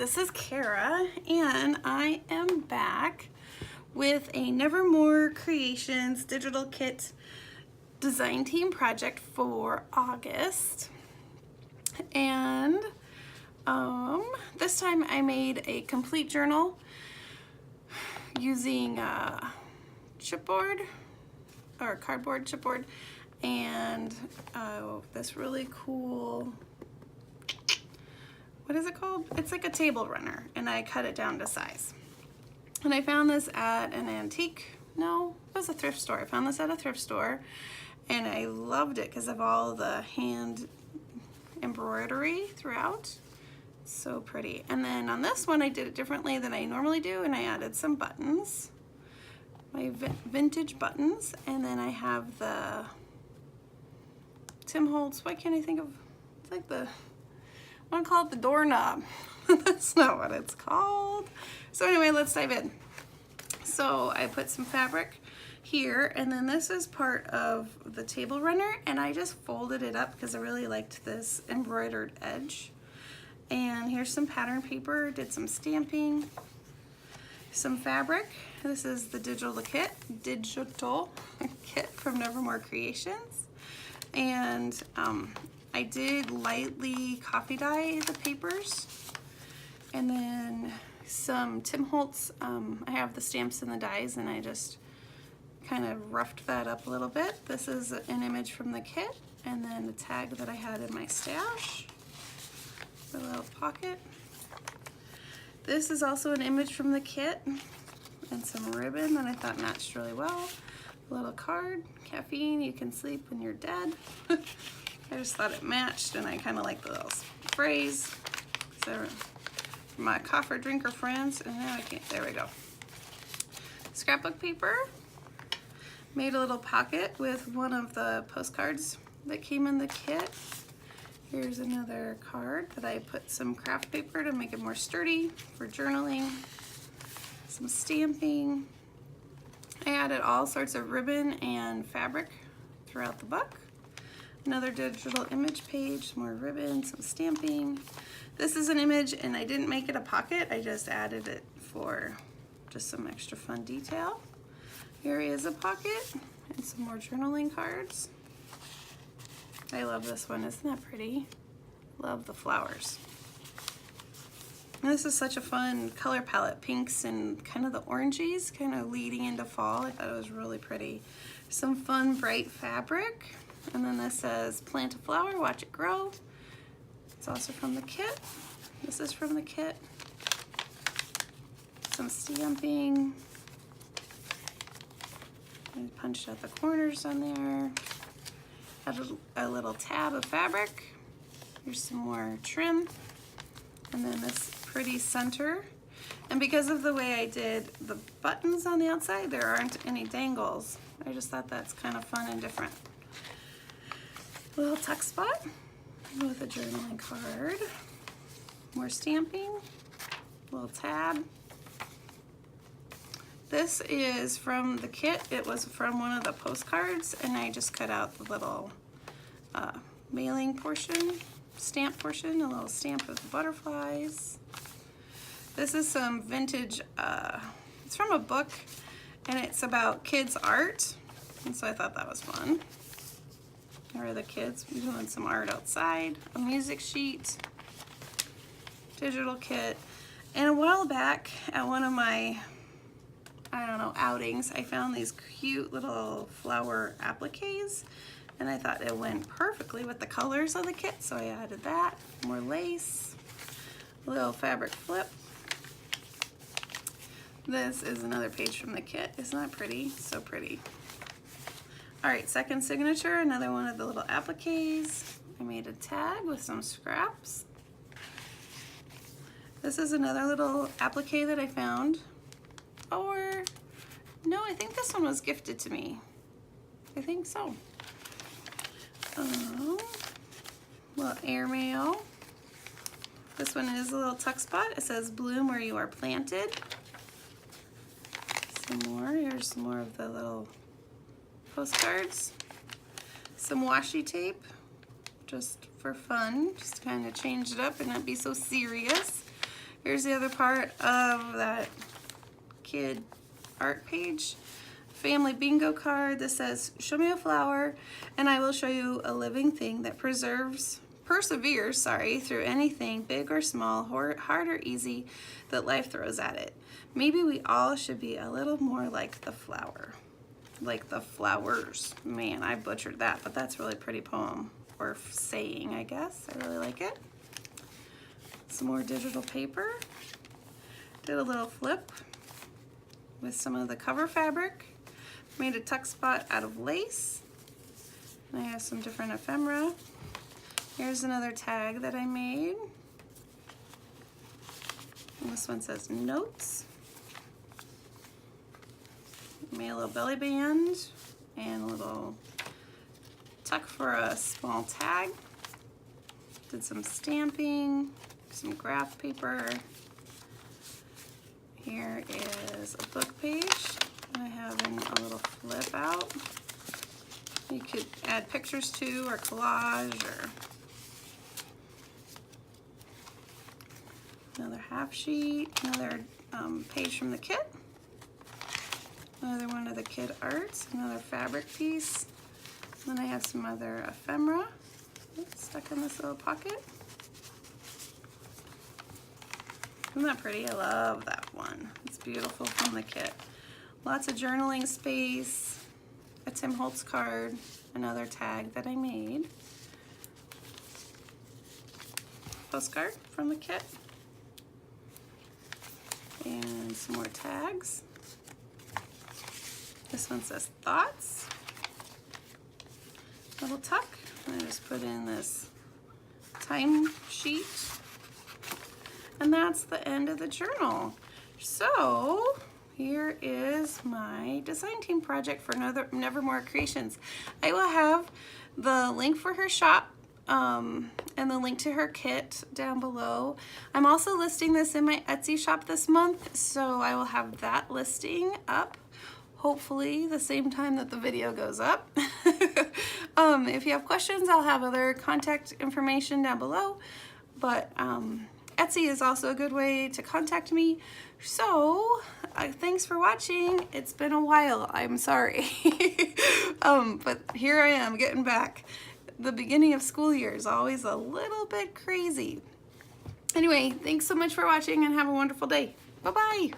this is Kara, and I am back with a Nevermore Creations digital kit design team project for August. And this time I made a complete journal using chipboard or cardboard chipboard and this really cool, what is it called? It's like a table runner, and I cut it down to size. And I found this at an antique, no, it was a thrift store. I found this at a thrift store, and I loved it because of all the hand embroidery throughout. So pretty. And then on this one, I did it differently than I normally do, and I added some buttons, my vintage buttons, and then I have the Tim Holtz, why can't I think of, it's like the, I want to call it the doorknob. That's not what it's called. So anyway, let's dive in. So I put some fabric here, and then this is part of the table runner, and I just folded it up because I really liked this embroidered edge. And here's some pattern paper, did some stamping, some fabric. This is the digital kit from Nevermore Creations. And I did lightly coffee dye the papers, and then some Tim Holtz. I have the stamps and the dyes, and I just kind of roughed that up a little bit. This is an image from the kit, and then the tag that I had in my stash, a little pocket. This is also an image from the kit, and some ribbon that I thought matched really well. A little card, caffeine, you can sleep when you're dead. I just thought it matched, and I kind of like the little phrase. So my cougher drinker friends, and now I can't, there we go. Scrapbook paper. Made a little pocket with one of the postcards that came in the kit. Here's another card that I put some craft paper to make it more sturdy for journaling. Some stamping. I added all sorts of ribbon and fabric throughout the book. Another digital image page, some more ribbon, some stamping. This is an image, and I didn't make it a pocket, I just added it for just some extra fun detail. Here is a pocket and some more journaling cards. I love this one, isn't that pretty? Love the flowers. And this is such a fun color palette, pinks and kind of the oranges, kind of leading into fall. I thought it was really pretty. Some fun bright fabric. And then this says, plant a flower, watch it grow. It's also from the kit. This is from the kit. Some stamping. I punched out the corners on there. Added a little tab of fabric. Here's some more trim. And then this pretty center. And because of the way I did the buttons on the outside, there aren't any dangles. I just thought that's kind of fun and different. A little tuck spot with a journaling card. More stamping. A little tab. This is from the kit. It was from one of the postcards, and I just cut out the little mailing portion, stamp portion, a little stamp of the butterflies. This is some vintage, it's from a book, and it's about kids' art, and so I thought that was fun. There are the kids doing some art outside, a music sheet, digital kit, and a while back at one of my, I don't know, outings, I found these cute little flower appliques, and I thought it went perfectly with the colors of the kit, so I added that. More lace, a little fabric flip. This is another page from the kit. Isn't that pretty? So pretty. All right, second signature, another one of the little appliques. I made a tag with some scraps. This is another little applique that I found. Or, no, I think this one was gifted to me. I think so. Little airmail. This one is a little tuck spot. It says, bloom where you are planted. Some more. Here's some more of the little postcards. Some washi tape, just for fun, just kind of change it up and not be so serious. Here's the other part of that kid art page. Family bingo card. This says, show me a flower and I will show you a living thing that perseveres, through anything, big or small, hard or easy, that life throws at it. Maybe we all should be a little more like the flower. Like the flowers. Man, I butchered that, but that's a really pretty poem. Or saying, I guess. I really like it. Some more digital paper. Did a little flip with some of the cover fabric. Made a tuck spot out of lace. And I have some different ephemera. Here's another tag that I made. And this one says notes. Made a little belly band and a little tuck for a small tag. Did some stamping, some graph paper. Here is a book page. I have a little flip out. You could add pictures to, or collage, or another half sheet, another page from the kit. Another one of the kid arts, another fabric piece. Then I have some other ephemera stuck in this little pocket. Isn't that pretty? I love that one. It's beautiful from the kit. Lots of journaling space, a Tim Holtz card, another tag that I made. Postcard from the kit. And some more tags. This one says thoughts. Little tuck. I just put in this time sheet. And that's the end of the journal. So here is my design team project for Nevermore Creations. I will have the link for her shop and the link to her kit down below. I'm also listing this in my Etsy shop this month, so I will have that listing up hopefully the same time that the video goes up. If you have questions, I'll have other contact information down below, but Etsy is also a good way to contact me. So thanks for watching. It's been a while, I'm sorry. But here I am getting back. The beginning of school year is always a little bit crazy. Anyway, thanks so much for watching and have a wonderful day. Bye-bye.